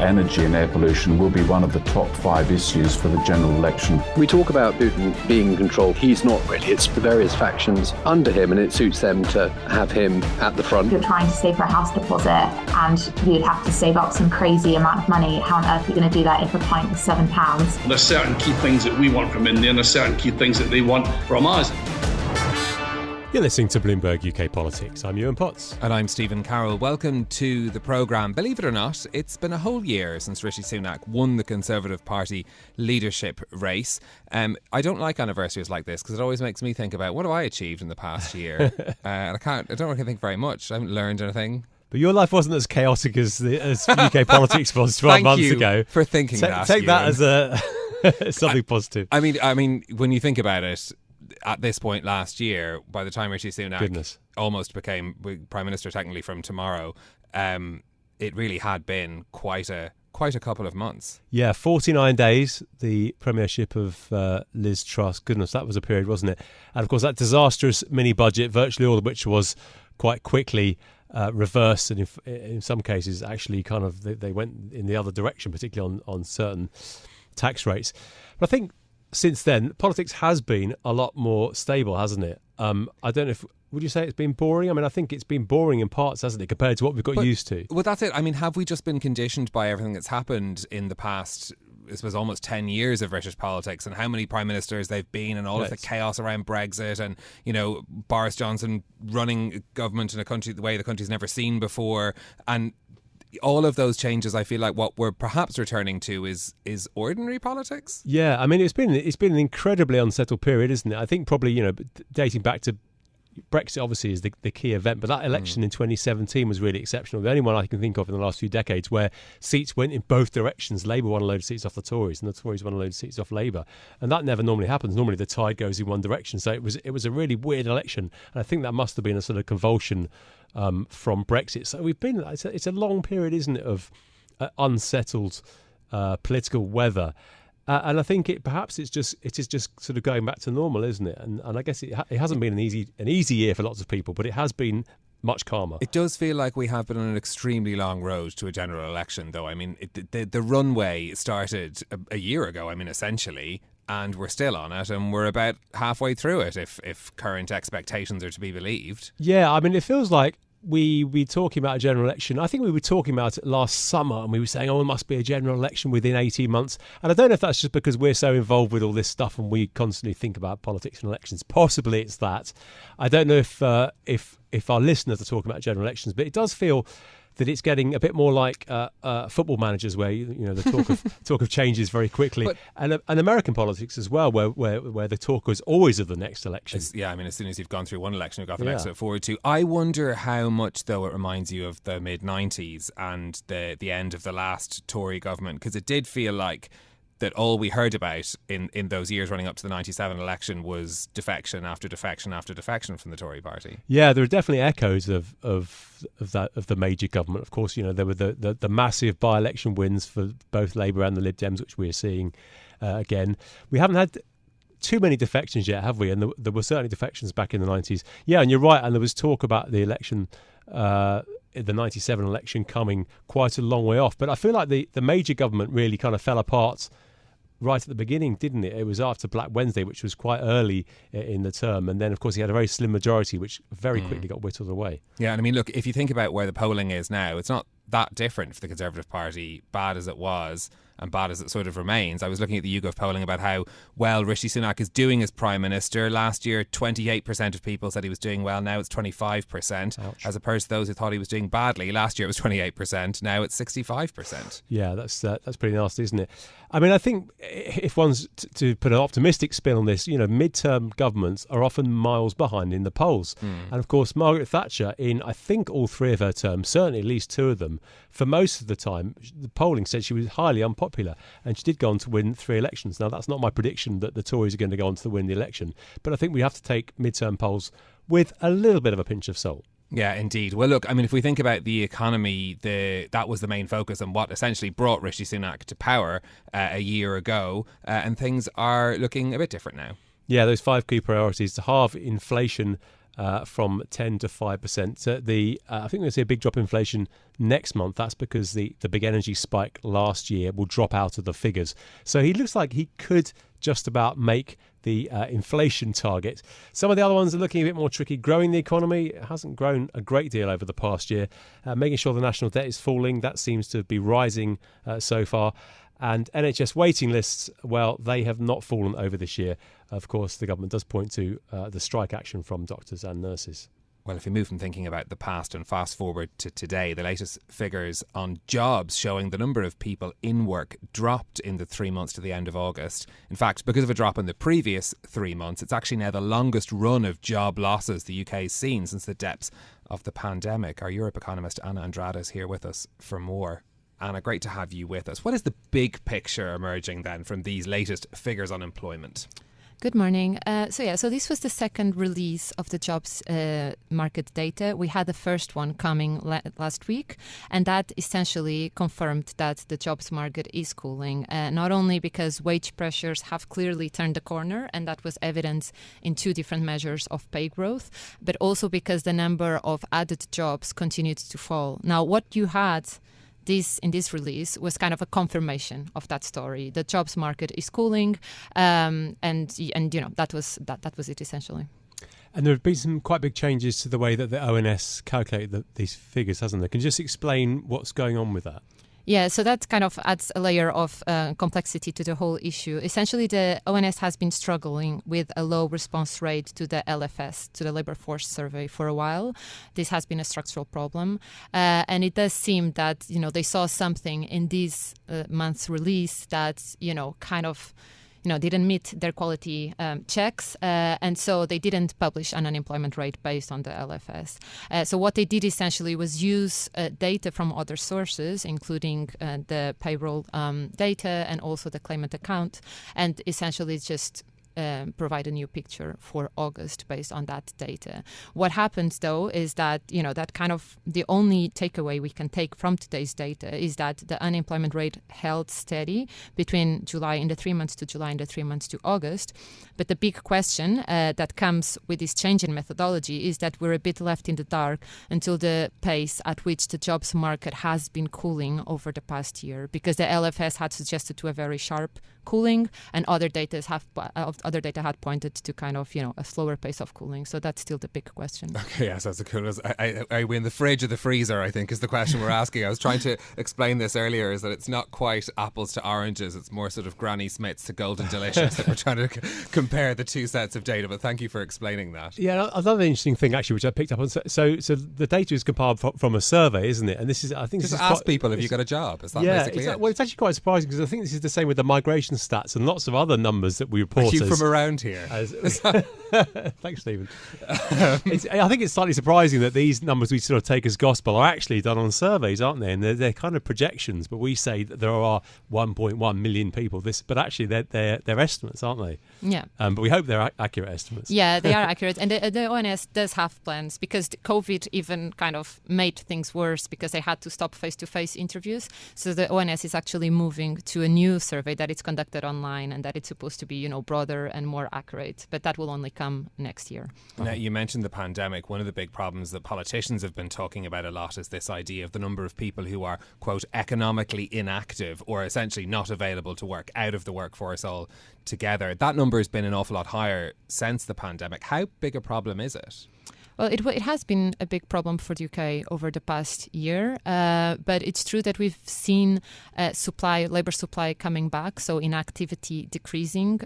energy and air pollution will be one of the top 5 issues for the general election. We talk about Putin being in control. He's not really. It's the various factions under him, and it suits them to have him at the front. If you're trying to save for a house deposit and you'd have to save up some crazy amount of money, how on earth are you going to do that if a pint is £7? There's certain key things that we want from India and there's certain key things that they want from us. You're listening to Bloomberg UK Politics. I'm Yuan Potts. And I'm Stephen Carroll. Welcome to the programme. Believe it or not, it's been a whole year since Rishi Sunak won the Conservative Party leadership race. I don't like anniversaries like this because it always makes me think about what have I achieved in the past year. And I don't really think very much. I haven't learned anything. But your life wasn't as chaotic as UK politics was 12 months ago. Thank you for thinking that. Take that as something positive. I mean, when you think about it, at this point last year, by the time Rishi Sunak almost became Prime Minister technically from tomorrow, it really had been quite a couple of months. Yeah, 49 days, the premiership of Liz Truss. Goodness, that was a period, wasn't it? And of course, that disastrous mini-budget, virtually all of which was quite quickly reversed, and in some cases actually kind of they went in the other direction, particularly on certain tax rates. But I think since then, politics has been a lot more stable, hasn't it? I don't know would you say it's been boring? I mean, I think it's been boring in parts, hasn't it, compared to what we've got used to? Well, that's it. I mean, have we just been conditioned by everything that's happened in the past, I suppose, almost 10 years of British politics, and how many prime ministers they've been, and all of the chaos around Brexit, and, you know, Boris Johnson running government in a country the way the country's never seen before, and all of those changes, I feel like what we're perhaps returning to is ordinary politics. Yeah, I mean, it's been an incredibly unsettled period, isn't it? I think probably, you know, dating back to Brexit obviously is the key event, but that election in 2017 was really exceptional. The only one I can think of in the last few decades where seats went in both directions. Labour won a load of seats off the Tories and the Tories won a load of seats off Labour. And that never normally happens. Normally the tide goes in one direction. So it was a really weird election. And I think that must have been a sort of convulsion from Brexit. So it's a long period, isn't it, of unsettled political weather. And I think it is just sort of going back to normal, isn't it? And I guess it hasn't been an easy year for lots of people, but it has been much calmer. It does feel like we have been on an extremely long road to a general election, though. I mean, the runway started a year ago, I mean, essentially, and we're still on it, and we're about halfway through it, if current expectations are to be believed. Yeah, I mean, it feels like we talking about a general election. I think we were talking about it last summer, and we were saying, it must be a general election within 18 months. And I don't know if that's just because we're so involved with all this stuff and we constantly think about politics and elections. Possibly it's that. I don't know if our listeners are talking about general elections, but it does feel that it's getting a bit more like football managers, where the talk of changes very quickly, and American politics as well, where the talk is always of the next election. I mean, as soon as you've gone through one election, you've got the next to look forward to. I wonder how much, though, it reminds you of the mid-90s and the end of the last Tory government, because it did feel like that all we heard about in those years running up to the 97 election was defection after defection after defection from the Tory party. Yeah, there are definitely echoes of the major government. Of course, you know, there were the massive by-election wins for both Labour and the Lib Dems, which we're seeing again. We haven't had too many defections yet, have we? And there were certainly defections back in the 90s. Yeah, and you're right. And there was talk about the election, the 97 election, coming quite a long way off. But I feel like the major government really kind of fell apart right at the beginning, didn't it? It was after Black Wednesday, which was quite early in the term. And then, of course, he had a very slim majority, which very quickly got whittled away. Yeah, and I mean, look, if you think about where the polling is now, it's not that different for the Conservative Party, bad as it was and bad as it sort of remains. I was looking at the YouGov polling about how well Rishi Sunak is doing as Prime Minister. Last year, 28% of people said he was doing well. Now it's 25%. Ouch. As opposed to those who thought he was doing badly. Last year it was 28%. Now it's 65%. Yeah, that's pretty nasty, isn't it? I mean, I think if one's to put an optimistic spin on this, you know, midterm governments are often miles behind in the polls. And of course, Margaret Thatcher, in I think all three of her terms, certainly at least two of them, for most of the time, the polling said she was highly unpopular, and she did go on to win 3 elections. Now, that's not my prediction that the Tories are going to go on to win the election, but I think we have to take midterm polls with a little bit of a pinch of salt. Yeah, indeed. Well, look, I mean, if we think about the economy, that was the main focus and what essentially brought Rishi Sunak to power a year ago, and things are looking a bit different now. Yeah, those 5 key priorities: to halve inflation from 10 to 5%. I think we're going to see a big drop in inflation next month. That's because the big energy spike last year will drop out of the figures. So he looks like he could just about make the inflation target. Some of the other ones are looking a bit more tricky. Growing the economy, it hasn't grown a great deal over the past year. Making sure the national debt is falling, that seems to be rising so far. And NHS waiting lists, well, they have not fallen over this year. Of course, the government does point to the strike action from doctors and nurses. Well, if you move from thinking about the past and fast forward to today, the latest figures on jobs showing the number of people in work dropped in the 3 months to the end of August. In fact, because of a drop in the previous 3 months, it's actually now the longest run of job losses the UK has seen since the depths of the pandemic. Our Europe economist Ana Andrade is here with us for more. Anna, great to have you with us. What is the big picture emerging then from these latest figures on employment? Good morning. So this was the second release of the jobs market data. We had the first one coming last week, and that essentially confirmed that the jobs market is cooling, not only because wage pressures have clearly turned the corner, and that was evident in two different measures of pay growth, but also because the number of added jobs continued to fall. Now, what you had in this release was kind of a confirmation of that story. The jobs market is cooling, and that was it essentially. And there have been some quite big changes to the way that the ONS calculate these figures, hasn't there? Can you just explain what's going on with that? Yeah, so that kind of adds a layer of complexity to the whole issue. Essentially, the ONS has been struggling with a low response rate to the LFS, to the Labour Force Survey, for a while. This has been a structural problem. And it does seem that, they saw something in this month's release that, didn't meet their quality checks, and so they didn't publish an unemployment rate based on the LFS. So what they did essentially was use data from other sources, including the payroll data and also the claimant account, and essentially just provide a new picture for August based on that data. What happens, though, is that, that kind of the only takeaway we can take from today's data is that the unemployment rate held steady between July in the 3 months to July and the 3 months to August. But the big question that comes with this change in methodology is that we're a bit left in the dark until the pace at which the jobs market has been cooling over the past year, because the LFS had suggested to a very sharp cooling, and other data had pointed to kind of a slower pace of cooling. So that's still the big question. Okay, yes, that's a cool. Are we in the fridge or the freezer, I think, is the question we're asking. I was trying to explain this earlier, is that it's not quite apples to oranges, it's more sort of Granny Smith's to Golden Delicious that we're trying to compare the two sets of data. But thank you for explaining that. Yeah, another interesting thing actually, which I picked up on. So the data is compiled from a survey, isn't it? And this is, I think, just ask people if you got a job. Is that basically it? Well, it's actually quite surprising, because I think this is the same with the migration stats and lots of other numbers that we report. Are you from around here? Thanks, Stephen. I think it's slightly surprising that these numbers we sort of take as gospel are actually done on surveys, aren't they? And they're kind of projections, but we say that there are 1.1 million people. But actually they're estimates, aren't they? Yeah. But we hope they're accurate estimates. Yeah, they are accurate. And the ONS does have plans, because COVID even kind of made things worse because they had to stop face-to-face interviews. So the ONS is actually moving to a new survey that is conducted online, and that it's supposed to be, broader and more accurate. But that will only come next year. Now, you mentioned the pandemic. One of the big problems that politicians have been talking about a lot is this idea of the number of people who are, quote, economically inactive, or essentially not available to work, out of the workforce altogether. That number has been an awful lot higher since the pandemic. How big a problem is it? Well, it has been a big problem for the UK over the past year, but it's true that we've seen labour supply coming back, so inactivity decreasing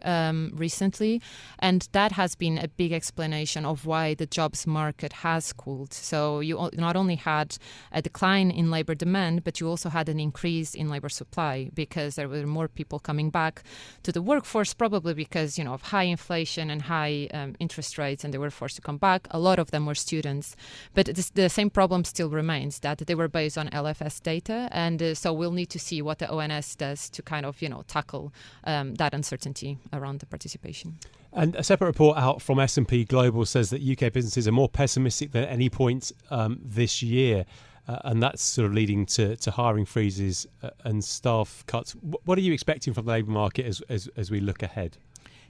recently, and that has been a big explanation of why the jobs market has cooled. So you not only had a decline in labour demand, but you also had an increase in labour supply, because there were more people coming back to the workforce, probably because of high inflation and high interest rates, and they were forced to come back. A lot of them were students, but the same problem still remains, that they were based on LFS data, and so we'll need to see what the ONS does to kind of tackle that uncertainty around the participation. And a separate report out from S&P Global says that UK businesses are more pessimistic than any point this year, and that's sort of leading to hiring freezes and staff cuts. What are you expecting from the labour market as we look ahead?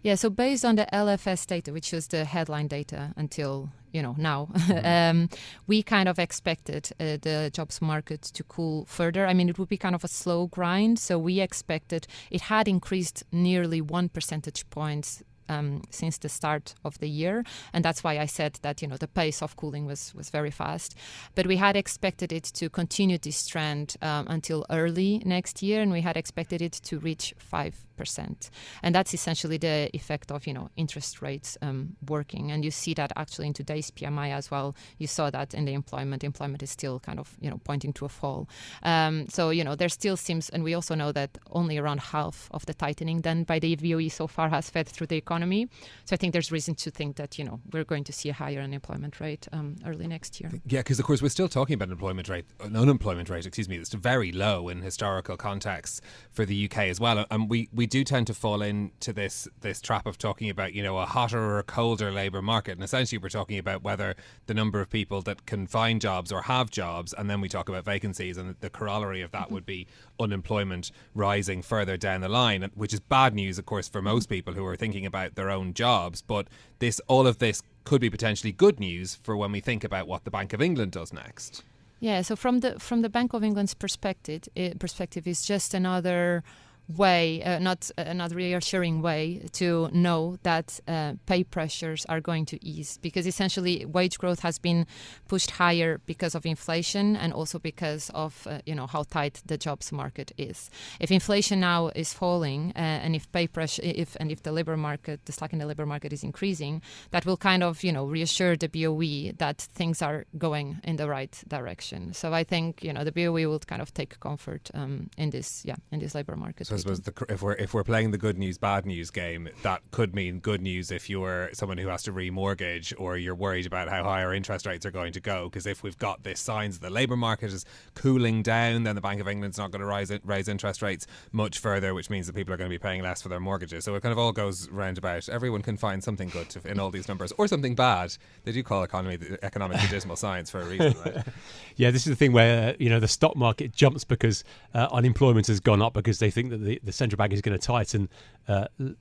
Yeah, so based on the LFS data, which was the headline data until now, we kind of expected the jobs market to cool further. I mean, it would be kind of a slow grind. So we expected it had increased nearly 1 percentage point since the start of the year. And that's why I said that, the pace of cooling was very fast. But we had expected it to continue this trend until early next year. And we had expected it to reach 5%. And that's essentially the effect of, interest rates working. And you see that actually in today's PMI as well. You saw that in the employment. Employment is still kind of, pointing to a fall. So, there still seems, and we also know that only around half of the tightening done by the BOE so far has fed through the economy. So I think there's reason to think that, we're going to see a higher unemployment rate early next year. Yeah, because of course we're still talking about an unemployment rate, that's very low in historical context for the UK as well. And we do tend to fall into this trap of talking about, a hotter or a colder labour market. And essentially we're talking about whether the number of people that can find jobs or have jobs, and then we talk about vacancies, and the corollary of that would be unemployment rising further down the line, which is bad news, of course, for most people who are thinking about their own jobs. But all of this could be potentially good news for when we think about what the Bank of England does next. Yeah, so from the Bank of England's perspective is just another way, not another reassuring way to know that pay pressures are going to ease, because essentially wage growth has been pushed higher because of inflation and also because of how tight the jobs market is. If inflation now is falling and if pay pressure, if the labor market, the slack in the labor market is increasing, that will kind of reassure the BOE that things are going in the right direction. So I think the BOE will kind of take comfort in this labor market. So I suppose if we're playing the good news bad news game, that could mean good news if you're someone who has to remortgage or you're worried about how higher interest rates are going to go. Because if we've got this signs that the labour market is cooling down, then the Bank of England's not going to raise interest rates much further, which means that people are going to be paying less for their mortgages. So it kind of all goes round about. Everyone can find something good in all these numbers, or something bad. They do call economic dismal science for a reason, right? Yeah, this is the thing where the stock market jumps because unemployment has gone up because they think that the central bank is going to tighten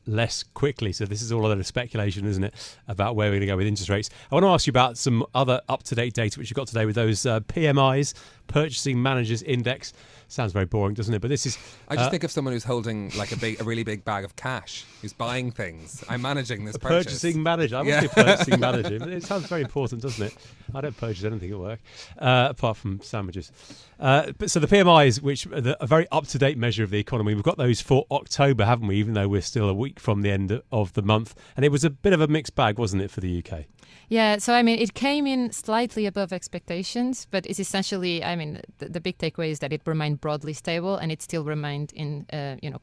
less quickly. So this is all a lot of speculation, isn't it, about where we're going to go with interest rates. I want to ask you about some other up-to-date data which you got today with those PMIs, Purchasing Managers Index. Sounds very boring, doesn't it? But this is... I just think of someone who's holding like a really big bag of cash, who's buying things. I'm managing this purchase. Purchasing manager. I want to be a purchasing manager. It sounds very important, doesn't it? I don't purchase anything at work, apart from sandwiches. But so the PMIs, which are a very up-to-date measure of the economy, we've got those for October, haven't we? Even though we're still a week from the end of the month. And it was a bit of a mixed bag, wasn't it, for the UK? Yeah, so I mean, it came in slightly above expectations, but it's essentially, I mean, the big takeaway is that it remained broadly stable and it still remained in,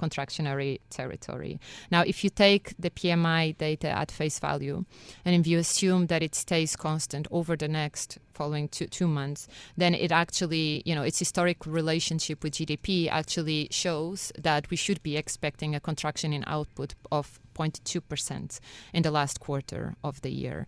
contractionary territory. Now, if you take the PMI data at face value, and if you assume that it stays constant over the next following two months, then it actually, its historic relationship with GDP actually shows that we should be expecting a contraction in output of 0.2% in the last quarter of the year.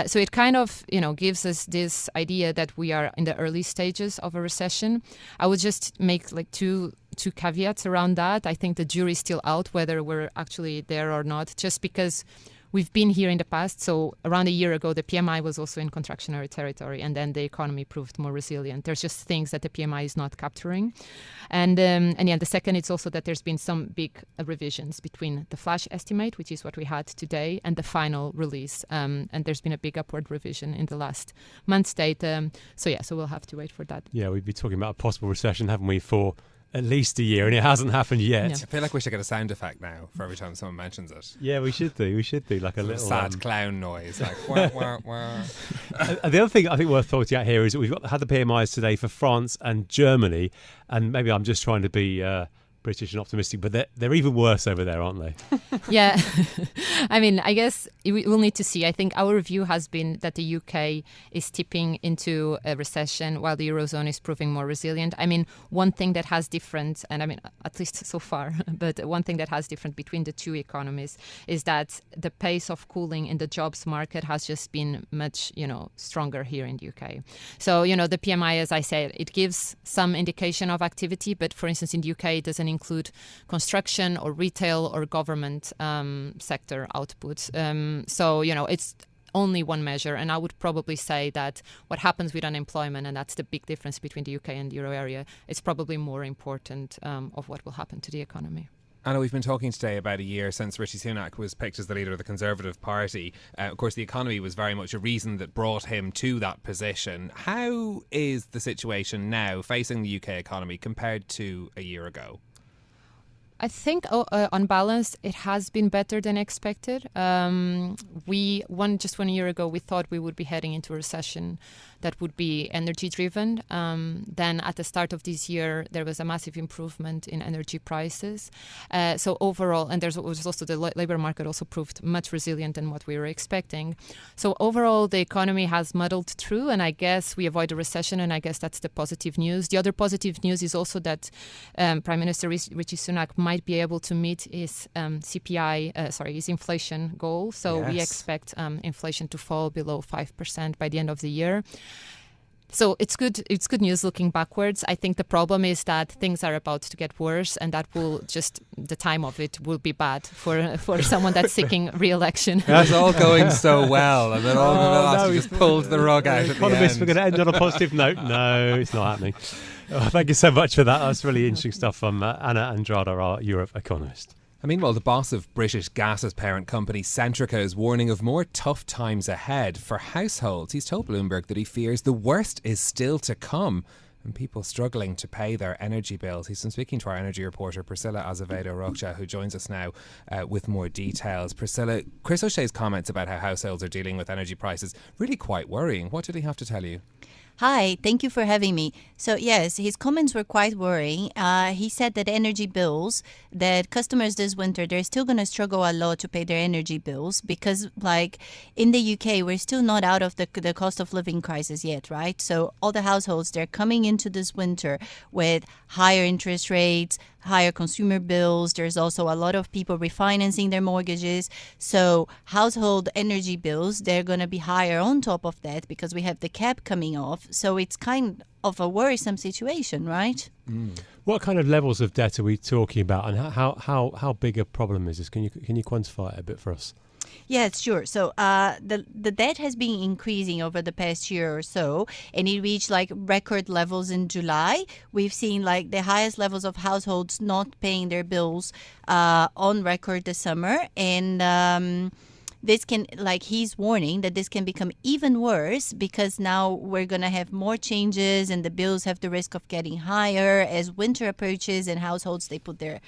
So it kind of, gives us this idea that we are in the early stages of a recession. I would just make like two caveats around that. I think the jury's still out whether we're actually there or not, just because we've been here in the past. So around a year ago, the PMI was also in contractionary territory, and then the economy proved more resilient. There's just things that the PMI is not capturing. And the second, it's also that there's been some big revisions between the flash estimate, which is what we had today, and the final release. And there's been a big upward revision in the last month's data. So we'll have to wait for that. Yeah, we'd be talking about a possible recession, haven't we, for at least a year, and it hasn't happened yet. Yeah. I feel like we should get a sound effect now for every time someone mentions it. Yeah, we should do like a little sad clown noise, like wah, wah, wah. The other thing I think worth pointing out here is that we've had the PMIs today for France and Germany, and maybe I'm just trying to be British and optimistic, but they're even worse over there, aren't they? Yeah. I mean, I guess we'll need to see. I think our view has been that the UK is tipping into a recession while the Eurozone is proving more resilient. I mean, one thing that has different, and I mean, at least so far, but one thing that has different between the two economies is that the pace of cooling in the jobs market has just been much, stronger here in the UK. So, the PMI, as I said, it gives some indication of activity, but for instance, in the UK, it doesn't include construction or retail or government sector output. So, it's only one measure, and I would probably say that what happens with unemployment, and that's the big difference between the UK and the euro area, is probably more important of what will happen to the economy. Anna, we've been talking today about a year since Rishi Sunak was picked as the leader of the Conservative Party. Of course, the economy was very much a reason that brought him to that position. How is the situation now facing the UK economy compared to a year ago? I think on balance, it has been better than expected. Just 1 year ago, we thought we would be heading into a recession that would be energy driven. Then at the start of this year, there was a massive improvement in energy prices. So overall, and there's also the labor market also proved much resilient than what we were expecting. So overall, the economy has muddled through, and I guess we avoid a recession, and I guess that's the positive news. The other positive news is also that Prime Minister Rishi Sunak might be able to meet his his inflation goal. So we expect inflation to fall below 5% by the end of the year. So it's good news looking backwards. I think the problem is that things are about to get worse, and that the time of it will be bad for someone that's seeking re-election. That's all going so well, and then all of it just pulled the rug out at the end. Economists, we're going to end on a positive note. No, it's not happening. Thank you so much for that. That's really interesting stuff from Ana Andrade, our Europe economist. And meanwhile, the boss of British Gas's parent company Centrica is warning of more tough times ahead for households. He's told Bloomberg that he fears the worst is still to come and people struggling to pay their energy bills. He's been speaking to our energy reporter Priscila Azevedo Rocha, who joins us now with more details. Priscila, Chris O'Shea's comments about how households are dealing with energy prices really quite worrying. What did he have to tell you? Hi, thank you for having me. So yes, his comments were quite worrying. He said that energy bills, that customers this winter, they're still going to struggle a lot to pay their energy bills because like in the UK, we're still not out of the cost of living crisis yet, right? So all the households, they're coming into this winter with higher interest rates, higher consumer bills. There's also a lot of people refinancing their mortgages. So household energy bills, they're going to be higher on top of that because we have the cap coming off. So it's kind of a worrisome situation, right? What kind of levels of debt are we talking about, and how big a problem is this? Can you quantify it a bit for us? Yes, sure. So the debt has been increasing over the past year or so, and it reached like record levels in July. We've seen like the highest levels of households not paying their bills on record this summer, and this can, like he's warning that this can become even worse because now we're going to have more changes and the bills have the risk of getting higher as winter approaches, and households, they put their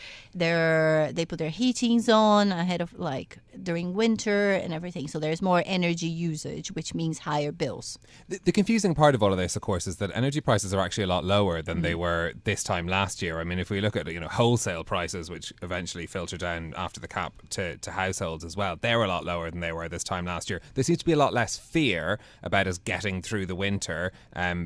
heatings on ahead of like during winter and everything. So there's more energy usage, which means higher bills. The confusing part of all of this, of course, is that energy prices are actually a lot lower than they were this time last year. I mean, if we look at wholesale prices, which eventually filter down after the cap to households as well, they're a lot lower than they were this time last year. There seems to be a lot less fear about us getting through the winter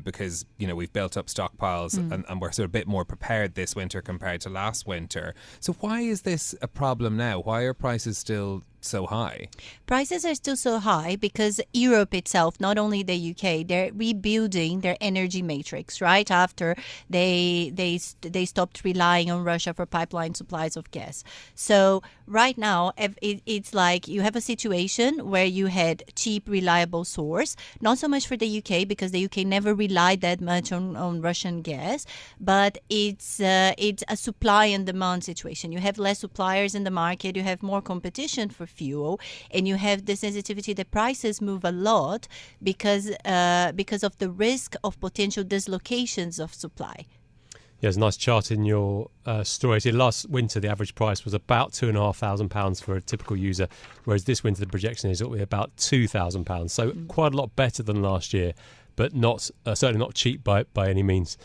because we've built up stockpiles and we're sort of a bit more prepared this winter compared to last winter. So why is this a problem now? Why are prices still so high? Prices are still so high because Europe itself, not only the UK, they're rebuilding their energy matrix right after they stopped relying on Russia for pipeline supplies of gas. So right now it's like you have a situation where you had cheap, reliable source, not so much for the UK because the UK never relied that much on Russian gas, but it's a supply and demand situation. You have less suppliers in the market, you have more competition for fuel, and you have the sensitivity that prices move a lot because of the risk of potential dislocations of supply. Yeah, there's a nice chart in your story. So last winter, the average price was about £2,500 for a typical user, whereas this winter the projection is it'll be about £2,000. So quite a lot better than last year, but not certainly not cheap by any means.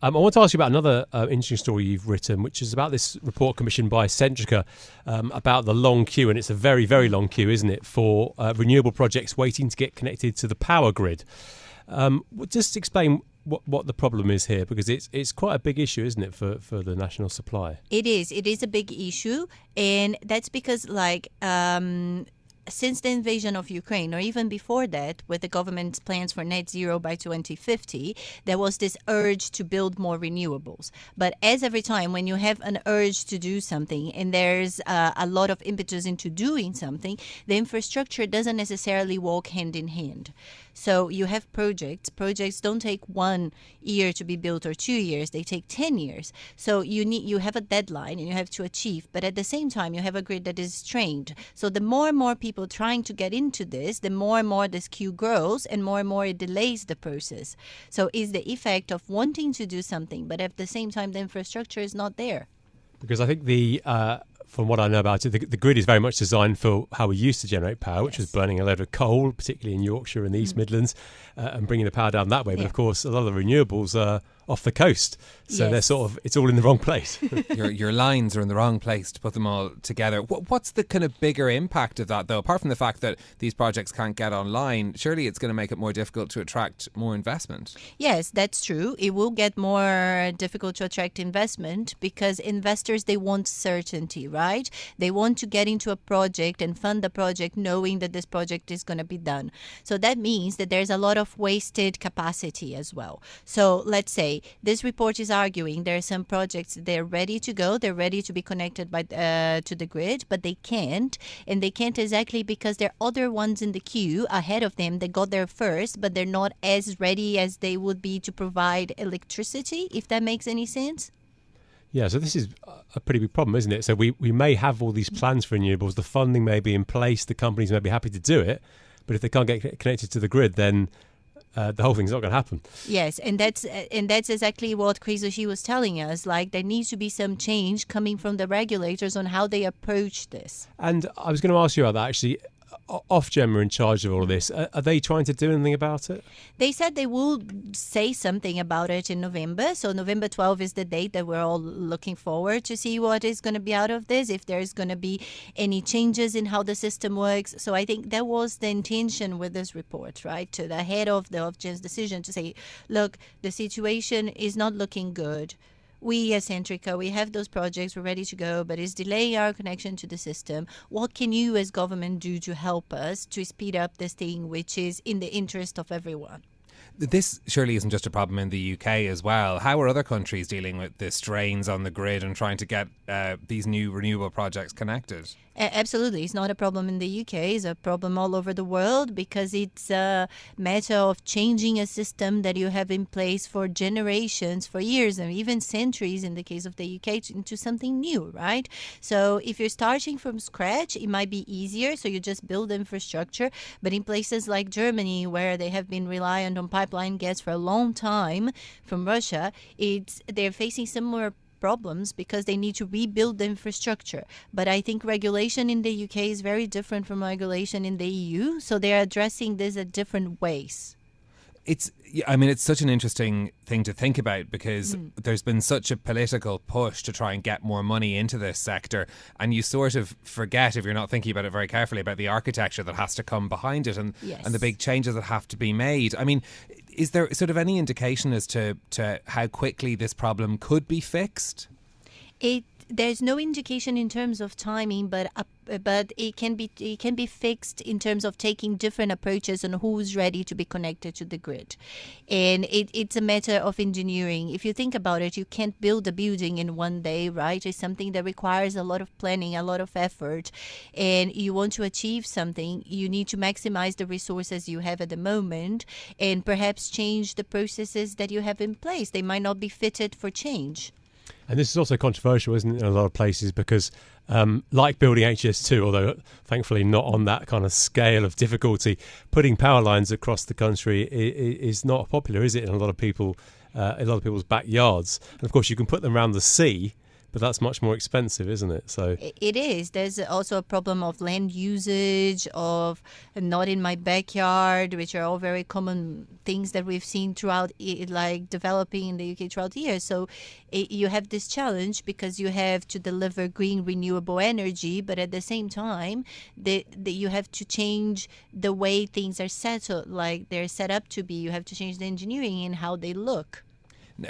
I want to ask you about another interesting story you've written, which is about this report commissioned by Centrica about the long queue, and it's a very, very long queue, isn't it, for renewable projects waiting to get connected to the power grid. Just explain what the problem is here, because it's quite a big issue, isn't it, for the national supply? It is a big issue, and that's because since the invasion of Ukraine, or even before that, with the government's plans for net zero by 2050, there was this urge to build more renewables. But as every time when you have an urge to do something and there's a lot of impetus into doing something, the infrastructure doesn't necessarily walk hand in hand. So you have projects. Projects don't take 1 year to be built or 2 years. They take 10 years. So you have a deadline and you have to achieve. But at the same time, you have a grid that is strained. So the more and more people trying to get into this, the more and more this queue grows and more it delays the process. So it's the effect of wanting to do something, but at the same time, the infrastructure is not there. Because I think from what I know about it, the grid is very much designed for how we used to generate power, which was burning a load of coal, particularly in Yorkshire and the East Midlands, and bringing the power down that way. But of course, a lot of the renewables are off the coast, so they're sort of, it's all in the wrong place. your lines are in the wrong place to put them all together. What's the kind of bigger impact of that, though? Apart from the fact that these projects can't get online, surely it's going to make it more difficult to attract more investment. Yes, that's true. It will get more difficult to attract investment because investors, they want certainty, right? They want to get into a project and fund the project knowing that this project is going to be done. So that means that there's a lot of wasted capacity as well. So let's say this report is arguing there are some projects, they're ready to go, they're ready to be connected to the grid, but they can't. And they can't exactly because there are other ones in the queue ahead of them that got there first, but they're not as ready as they would be to provide electricity, if that makes any sense. Yeah, so this is a pretty big problem, isn't it? So we may have all these plans for renewables, the funding may be in place, the companies may be happy to do it, but if they can't get connected to the grid, then the whole thing's not going to happen. Yes, and that's exactly what Krizushi was telling us. Like, there needs to be some change coming from the regulators on how they approach this. And I was going to ask you about that, actually. Ofgem are in charge of all of this. Are they trying to do anything about it? They said they will say something about it in November. So November 12 is the date that we're all looking forward to see what is going to be out of this, if there's going to be any changes in how the system works. So I think that was the intention with this report, right? To the head of the Ofgem's decision to say, look, the situation is not looking good. We as Centrica, we have those projects, we're ready to go, but it's delaying our connection to the system. What can you as government do to help us to speed up this thing, which is in the interest of everyone? This surely isn't just a problem in the UK as well. How are other countries dealing with the strains on the grid and trying to get these new renewable projects connected? Absolutely. It's not a problem in the UK. It's a problem all over the world because it's a matter of changing a system that you have in place for generations, for years, and even centuries in the case of the UK, into something new, right? So if you're starting from scratch, it might be easier. So you just build infrastructure. But in places like Germany, where they have been reliant on pipeline gas for a long time from Russia, they're facing similar problems because they need to rebuild the infrastructure. But I think regulation in the UK is very different from regulation in the EU, so they're addressing this in different ways. It's such an interesting thing to think about because there's been such a political push to try and get more money into this sector, and you sort of forget, if you're not thinking about it very carefully, about the architecture that has to come behind it and the big changes that have to be made. I mean, is there sort of any indication as to how quickly this problem could be fixed? There's no indication in terms of timing, but it can be fixed in terms of taking different approaches on who's ready to be connected to the grid. And it's a matter of engineering. If you think about it, you can't build a building in one day, right? It's something that requires a lot of planning, a lot of effort. And you want to achieve something, you need to maximize the resources you have at the moment and perhaps change the processes that you have in place. They might not be fitted for change. And this is also controversial, isn't it, in a lot of places, because like building HS2, although thankfully not on that kind of scale of difficulty, putting power lines across the country is not popular, is it, in a lot of people's backyards? And of course, you can put them around the sea, but that's much more expensive, isn't it? So it is. There's also a problem of land usage, of not in my backyard, which are all very common things that we've seen throughout, like developing in the UK throughout the years. So you have this challenge because you have to deliver green renewable energy, but at the same time, you have to change the way things are settled, like they're set up to be. You have to change the engineering and how they look.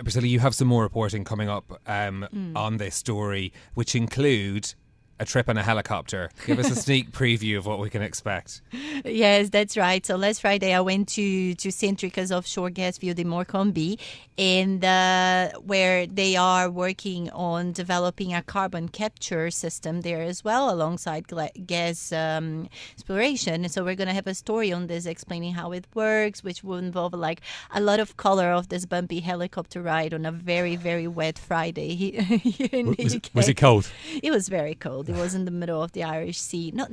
Priscilla, you have some more reporting coming up on this story, which include a trip in a helicopter. Give us a sneak preview of what we can expect. Yes, that's right. So last Friday I went to Centrica's offshore gas field in Morecambe, and where they are working on developing a carbon capture system there as well, alongside gas exploration. So we're going to have a story on this explaining how it works, which will involve like a lot of color of this bumpy helicopter ride on a very, very wet Friday here in the UK. Was it cold? It was very cold. It was in the middle of the Irish Sea. Not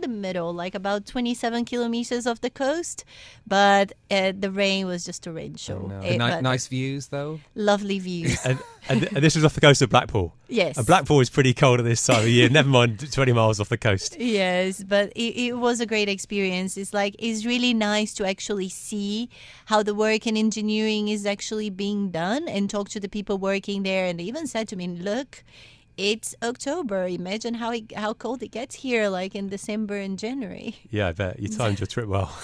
the middle, like about 27 kilometers off the coast. But the rain was just a rain show. Oh, no. Nice views, though? Lovely views. and this was off the coast of Blackpool. Yes. And Blackpool is pretty cold at this time of year, never mind 20 miles off the coast. Yes, but it was a great experience. It's really nice to actually see how the work in engineering is actually being done and talk to the people working there. And they even said to me, look, it's October. Imagine how cold it gets here, like in December and January. Yeah, I bet. You timed your trip well.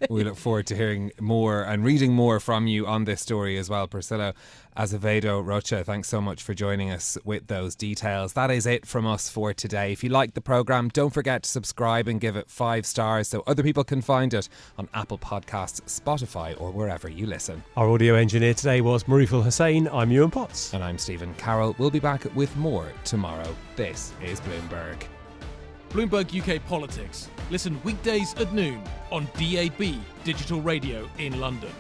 We look forward to hearing more and reading more from you on this story as well. Priscila Azevedo Rocha, thanks so much for joining us with those details. That is it from us for today. If you like the programme, don't forget to subscribe and give it 5 stars so other people can find it on Apple Podcasts, Spotify or wherever you listen. Our audio engineer today was Mariful Hussain. I'm Yuan Potts. And I'm Stephen Carroll. We'll be back with more tomorrow. This is Bloomberg. Bloomberg UK Politics. Listen weekdays at noon on DAB Digital Radio in London.